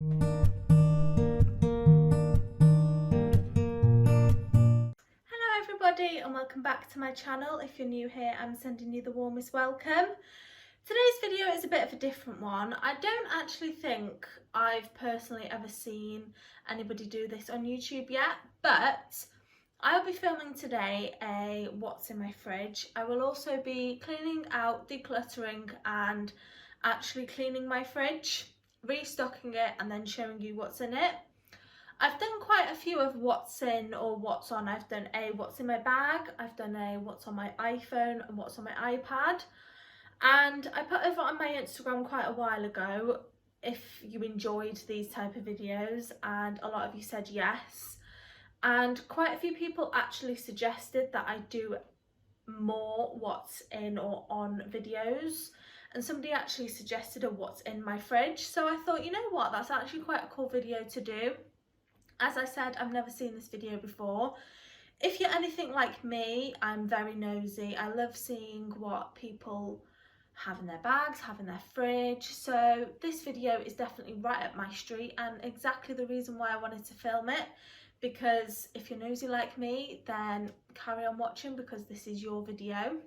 Hello everybody and welcome back to my channel. If you're new here, I'm sending you the warmest welcome. Today's video is a bit of a different one. I don't actually think I've personally ever seen anybody do this on YouTube yet, but I'll be filming today a what's in my fridge. I will also be cleaning out, decluttering and actually cleaning my fridge, restocking it and then showing you what's in it. I've done quite a few of what's in or what's on. I've done a what's in my bag, I've done a what's on my iPhone and what's on my iPad. And I put over on my Instagram quite a while ago if you enjoyed these type of videos, and a lot of you said yes. And quite a few people actually suggested that I do more what's in or on videos. And somebody actually suggested a what's in my fridge. So I thought, you know what, that's actually quite a cool video to do. As I said, I've never seen this video before. If you're anything like me, I'm very nosy. I love seeing what people have in their bags, have in their fridge. So this video is definitely right up my street and exactly the reason why I wanted to film it. Because if you're nosy like me, then carry on watching because this is your video.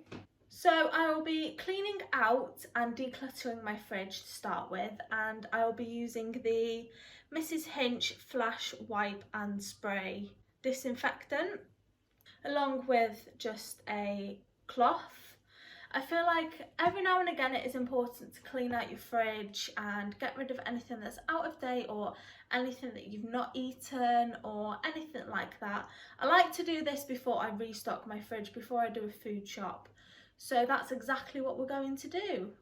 So I will be cleaning out and decluttering my fridge to start with, and I will be using the Mrs. Hinch Flash Wipe and Spray disinfectant along with just a cloth. I feel like every now and again it is important to clean out your fridge and get rid of anything that's out of date or anything that you've not eaten or anything like that. I like to do this before I restock my fridge, before I do a food shop. So that's exactly what we're going to do.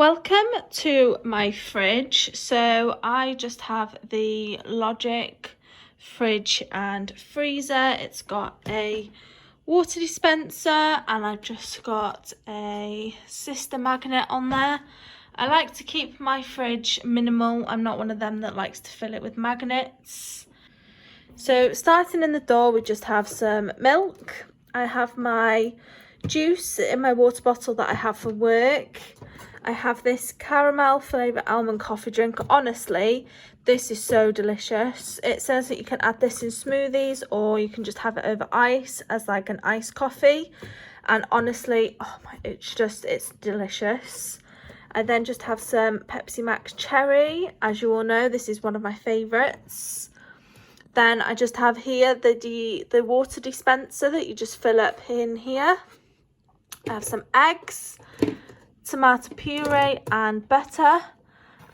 Welcome to my fridge. So I just have the Logic fridge and freezer. It's got a water dispenser and I've just got a sister magnet on there. I like to keep my fridge minimal. I'm not one of them that likes to fill it with magnets. So starting in the door, we just have some milk. I have my juice in my water bottle that I have for work. I have this caramel flavour almond coffee drink. Honestly, this is so delicious. It says that you can add this in smoothies or you can just have it over ice as like an iced coffee. And honestly, oh my, it's delicious. I then just have some Pepsi Max Cherry. As you all know, this is one of my favourites. Then I just have here the water dispenser that you just fill up in here. I have some eggs, tomato puree and butter,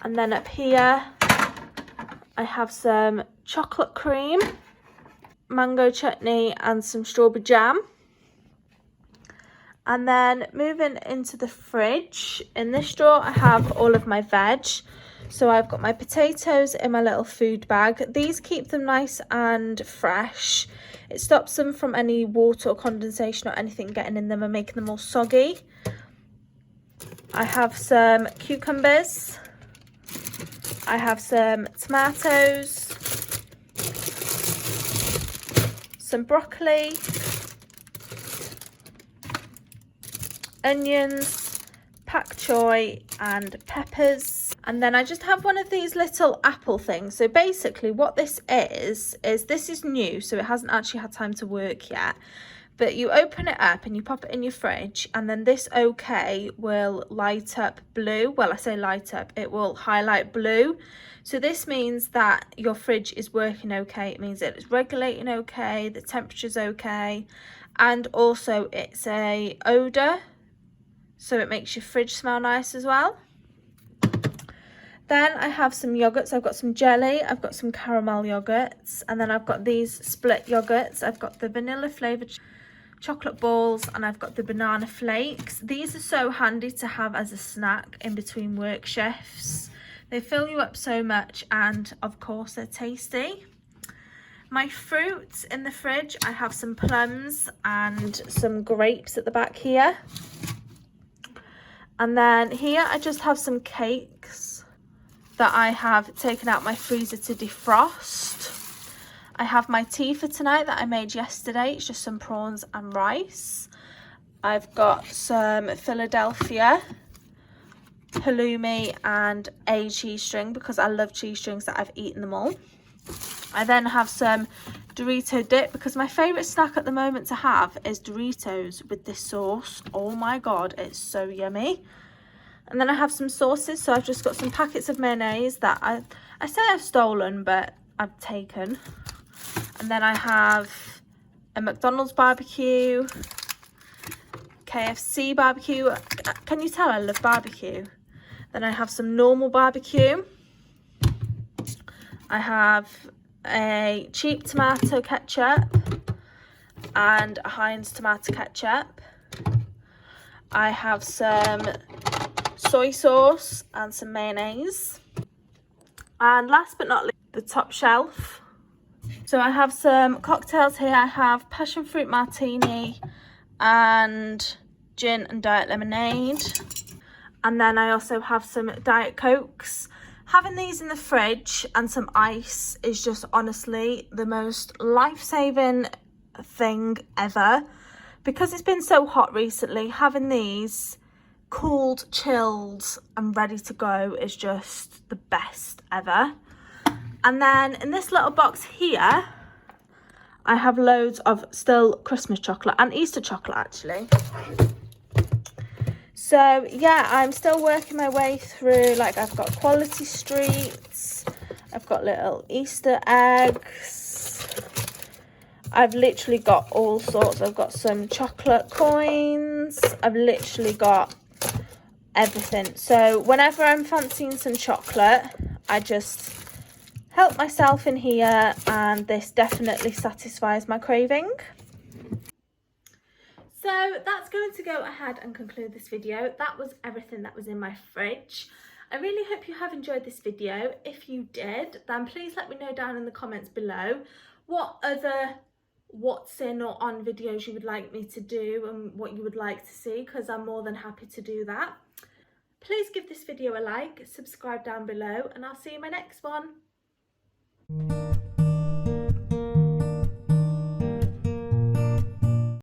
and then up here I have some chocolate cream, mango chutney and some strawberry jam. And then moving into the fridge, in this drawer I have all of my veg. So I've got my potatoes in my little food bag. These keep them nice and fresh. It stops them from any water or condensation or anything getting in them and making them all soggy. I have some cucumbers. I have some tomatoes, some broccoli, onions, pak choy and peppers. And then I just have one of these little apple things. So basically what this is this is new, so it hasn't actually had time to work yet. But you open it up and you pop it in your fridge, and then this OK will light up blue. Well, I say light up, it will highlight blue. So this means that your fridge is working OK. It means that it's regulating OK, the temperature's OK, and also it's a odour, so it makes your fridge smell nice as well. Then I have some yogurts. I've got some jelly, I've got some caramel yogurts, and then I've got these split yogurts. I've got the vanilla flavoured chocolate balls and I've got the banana flakes. These are so handy to have as a snack in between work shifts. They fill you up so much and of course they're tasty. My fruits in the fridge, I have some plums and some grapes at the back here. And then here I just have some cakes that I have taken out my freezer to defrost. I have my tea for tonight that I made yesterday. It's just some prawns and rice. I've got some Philadelphia, halloumi and a cheese string because I love cheese strings that I've eaten them all. I then have some Dorito dip because my favourite snack at the moment to have is Doritos with this sauce. Oh my god, it's so yummy. And then I have some sauces. So I've just got some packets of mayonnaise that I say I've stolen, but I've taken. And then I have a McDonald's barbecue, KFC barbecue. Can you tell I love barbecue? Then I have some normal barbecue. I have a cheap tomato ketchup and a Heinz tomato ketchup. I have some soy sauce and some mayonnaise. And last but not least, the top shelf. So I have some cocktails here. I have passion fruit martini and gin and diet lemonade. And then I also have some Diet Cokes. Having these in the fridge and some ice is just honestly the most life-saving thing ever. Because it's been so hot recently, having these cooled, chilled and ready to go is just the best ever. And then in this little box here, I have loads of still Christmas chocolate and Easter chocolate actually. So yeah, I'm still working my way through, like I've got quality streets, I've got little Easter eggs, I've literally got all sorts. I've got some chocolate coins, I've literally got everything. So whenever I'm fancying some chocolate, I just help myself in here and this definitely satisfies my craving. So that's going to go ahead and conclude this video. That was everything that was in my fridge. I really hope you have enjoyed this video. If you did, then please let me know down in the comments below what other what's in or on videos you would like me to do and what you would like to see, because I'm more than happy to do that. Please give this video a like, subscribe down below, and I'll see you in my next one.